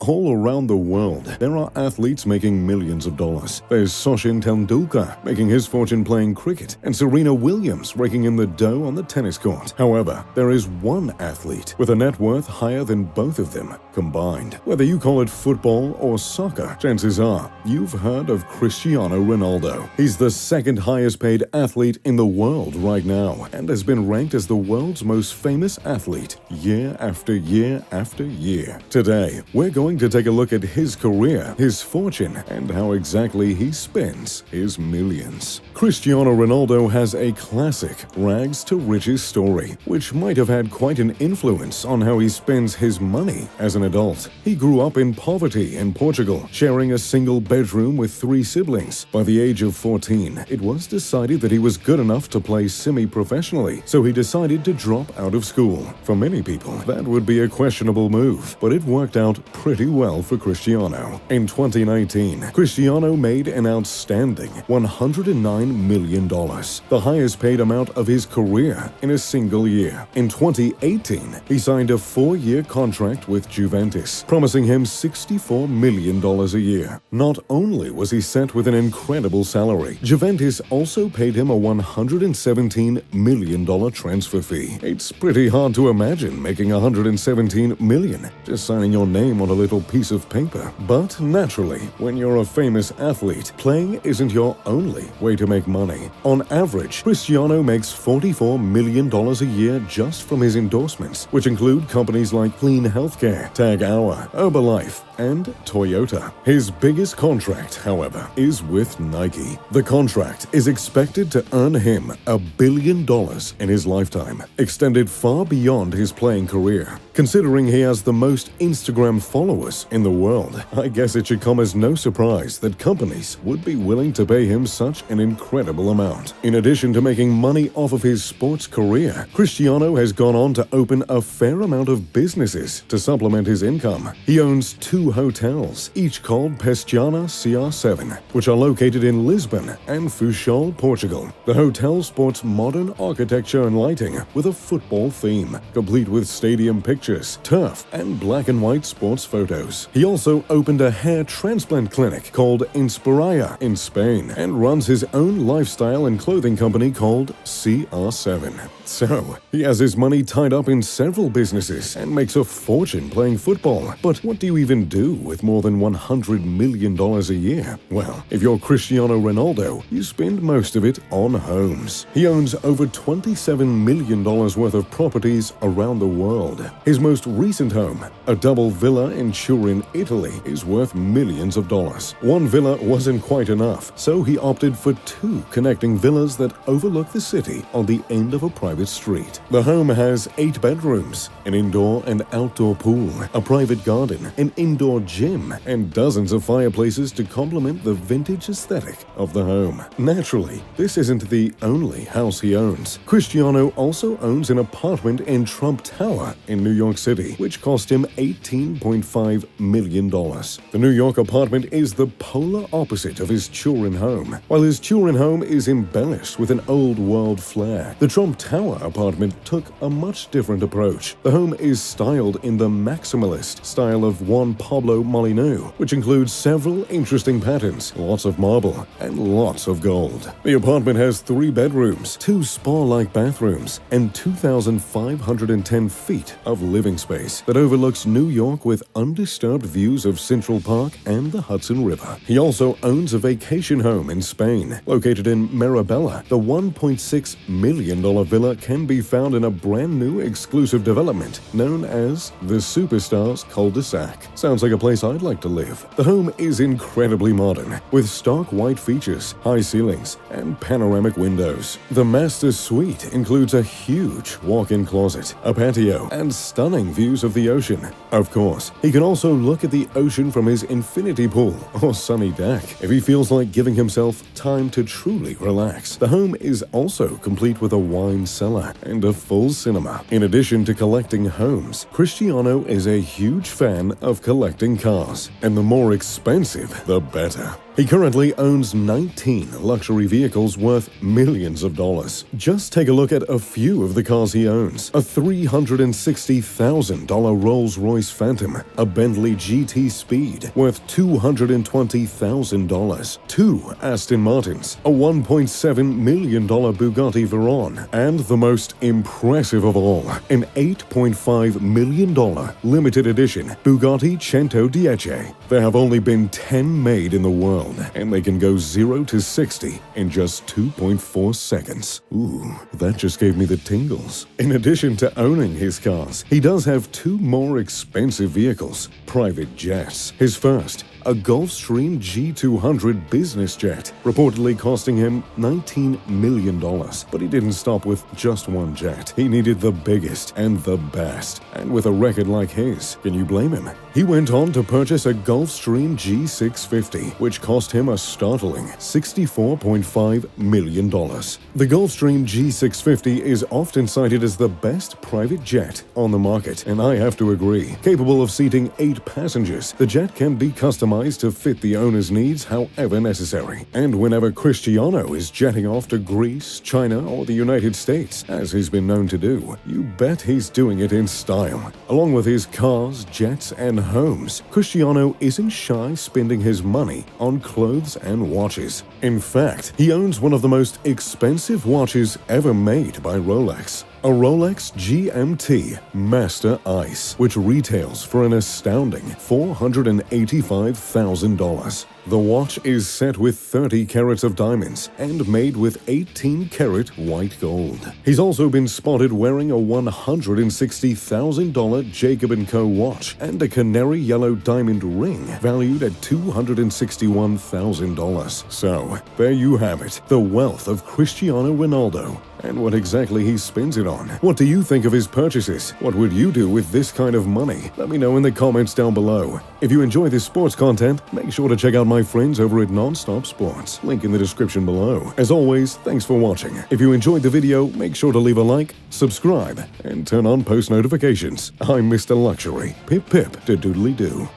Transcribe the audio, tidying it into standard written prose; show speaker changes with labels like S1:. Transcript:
S1: All around the world, there are athletes making millions of dollars. There's Sachin Tendulkar making his fortune playing cricket, and Serena Williams raking in the dough on the tennis court. However, there is one athlete with a net worth higher than both of them combined. Whether you call it football or soccer, chances are you've heard of Cristiano Ronaldo. He's the second highest paid athlete in the world right now, and has been ranked as the world's most famous athlete year after year after year. Today, we're going to take a look at his career, his fortune, and how exactly he spends his millions. Cristiano Ronaldo has a classic rags to riches story, which might have had quite an influence on how he spends his money as an adult. He grew up in poverty in Portugal, sharing a single bedroom with 3 siblings. By the age of 14, it was decided that he was good enough to play semi-professionally, so he decided to drop out of school. For many people, that would be a questionable move, but it worked out pretty well for Cristiano. In 2019, Cristiano made an outstanding $109 million, the highest paid amount of his career in a single year. In 2018, he signed a 4-year contract with Juventus, promising him $64 million a year. Not only was he set with an incredible salary, Juventus also paid him a $117 million transfer fee. It's pretty hard to imagine making $117 million just signing your name on a little piece of paper. But naturally, when you're a famous athlete, playing isn't your only way to make money. On average, Cristiano makes $44 million a year just from his endorsements, which include companies like Clean Healthcare, Tag Heuer, Herbalife, and Toyota. His biggest contract, however, is with Nike. The contract is expected to earn him $1 billion in his lifetime, extended far beyond his playing career. Considering he has the most Instagram followers in the world, I guess it should come as no surprise that companies would be willing to pay him such an incredible amount. In addition to making money off of his sports career, Cristiano has gone on to open a fair amount of businesses to supplement his income. He owns 2 hotels, each called Pestiana CR7, which are located in Lisbon and Funchal, Portugal. The hotel sports modern architecture and lighting with a football theme, complete with stadium pictures, turf, and black and white sports photos. He also opened a hair transplant clinic called Inspiraya in Spain and runs his own lifestyle and clothing company called CR7. So, he has his money tied up in several businesses and makes a fortune playing football. But what do you even do with more than $100 million a year? Well, if you're Cristiano Ronaldo, you spend most of it on homes. He owns over $27 million worth of properties around the world. His most recent home, a double villa in Turin, Italy, is worth millions of dollars. One villa wasn't quite enough, so he opted for 2 connecting villas that overlook the city on the end of a private street. The home has 8 bedrooms, an indoor and outdoor pool, a private garden, an indoor gym, and dozens of fireplaces to complement the vintage aesthetic of the home. Naturally, this isn't the only house he owns. Cristiano also owns an apartment in Trump Tower in New York City, which cost him $18.5 million. The New York apartment is the polar opposite of his Turin home. While his Turin home is embellished with an old-world flair, the Trump Tower apartment took a much different approach. The home is styled in the maximalist style of Juan Pablo Molyneux, which includes several interesting patterns, lots of marble, and lots of gold. The apartment has 3 bedrooms, 2 spa-like bathrooms, and 2,510 feet of living space that overlooks New York with undisturbed views of Central Park and the Hudson River. He also owns a vacation home in Spain, located in Marabella. The $1.6 million villa can be found in a brand new exclusive development known as the Superstars Cul-de-sac. Sounds like a place I'd like to live. The home is incredibly modern, with stark white features, high ceilings, and panoramic windows. The master suite includes a huge walk-in closet, a patio, and stunning views of the ocean. Of course, he can also look at the ocean from his infinity pool or sunny deck if he feels like giving himself time to truly relax. The home is also complete with a wine cellar and a full cinema. In addition to collecting homes, Cristiano is a huge fan of collecting cars, and the more expensive, the better. He currently owns 19 luxury vehicles worth millions of dollars. Just take a look at a few of the cars he owns. A $360,000 Rolls-Royce Phantom, a Bentley GT Speed worth $220,000, 2 Aston Martins, a $1.7 million Bugatti Veyron, and the most impressive of all, an $8.5 million limited edition Bugatti Centodieci. There have only been 10 made in the world, and they can go 0 to 60 in just 2.4 seconds. Ooh, that just gave me the tingles. In addition to owning his cars, he does have 2 more expensive vehicles, private jets. His first, a Gulfstream G200 business jet, reportedly costing him $19 million. But he didn't stop with just one jet. He needed the biggest and the best. And with a record like his, can you blame him? He went on to purchase a Gulfstream G650, which cost him a startling $64.5 million. The Gulfstream G650 is often cited as the best private jet on the market, and I have to agree. Capable of seating 8 passengers, the jet can be customized to fit the owner's needs however necessary. And whenever Cristiano is jetting off to Greece, China, or the United States, as he's been known to do, you bet he's doing it in style. Along with his cars, jets, and homes, Cristiano isn't shy spending his money on clothes and watches. In fact, he owns one of the most expensive watches ever made by Rolex. A Rolex GMT Master Ice, which retails for an astounding $485,000. The watch is set with 30 carats of diamonds and made with 18-carat white gold. He's also been spotted wearing a $160,000 Jacob & Co. watch and a canary yellow diamond ring valued at $261,000. So, there you have it, the wealth of Cristiano Ronaldo. And what exactly he spends it on. What do you think of his purchases? What would you do with this kind of money? Let me know in the comments down below. If you enjoy this sports content, make sure to check out my friends over at Nonstop Sports. Link in the description below. As always, thanks for watching. If you enjoyed the video, make sure to leave a like, subscribe, and turn on post notifications. I'm Mr. Luxury. Pip pip to doodly doo.